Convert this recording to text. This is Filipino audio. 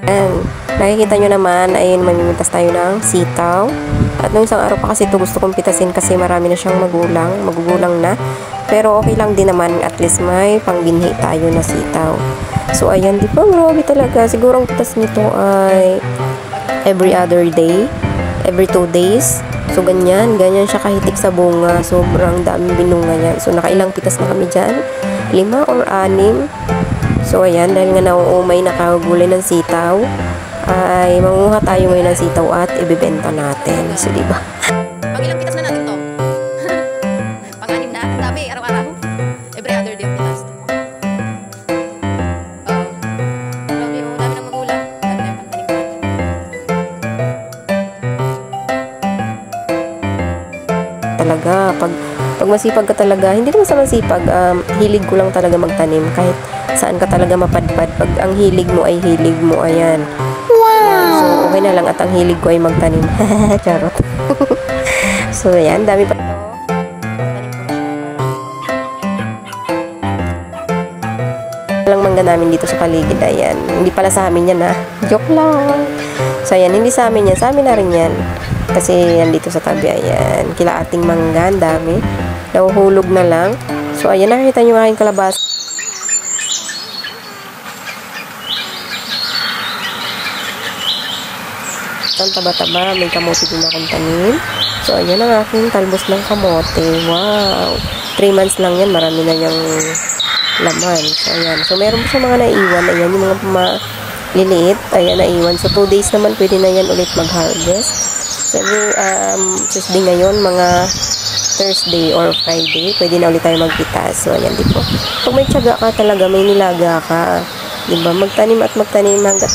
And nakikita nyo naman, ayun, mamimitas tayo ng sitaw. At nung isang araw pa kasi ito gusto kong pitasin kasi marami na siyang magugulang na. Pero okay lang din naman, at least may pangbinhi tayo na sitaw. So ayan, di ba, grabe talaga. Siguro ang pitas nito ay every other day, every 2 days. So ganyan siya kahitik sa bunga. Sobrang daming binunga yan. So nakailang pitas na kami dyan, 5 or 6. So ayan, dahil nga nauumay nakagulay ng sitaw, ay manguha tayo ngayon ng sitaw at ibebenta natin. So diba? Pag ilang pitas na natin to? Pang-anim na? Ang dami, araw-araw. Every other day of pitas. Dami ng magulang. Dami na yung pang-anim natin. Talaga, pag masipag ka talaga, hindi naman sa masipag, hilig ko lang talaga magtanim. Kahit saan ka talaga mapadpad. Pag ang hilig mo ay hilig mo, ayan. Wow! So, okay na lang at ang hilig ko ay magtanim. Charot. So, ayan, dami pa ito. Walang mangga namin dito sa paligid, ayan. Hindi pala sa amin yan, ha. Joke lang. So, ayan, hindi sa amin yan. Sa amin na rin yan. Kasi yan dito sa tabi, ayan. Kila ating mangga, ang dami. Nahuhulog na lang. So, ayan, nakikita nyo aking kalabasa. Ang taba-taba, may kamote din akong tanim. So, ayan ang aking talbos ng kamote. Wow! 3 months lang yan, marami na yung laman. So, ayan. So, meron pa sa mga naiwan. Ayan, yung mga liliit. Ayan, naiwan. So, 2 days naman, pwede na yan ulit mag-harvest. So, Tuesday ngayon, mga Thursday or Friday, pwede na ulit tayo magpitas. So, ayan, diba? Pag may tiyaga ka talaga, may nilaga ka. Diba? Magtanim at magtanim hanggat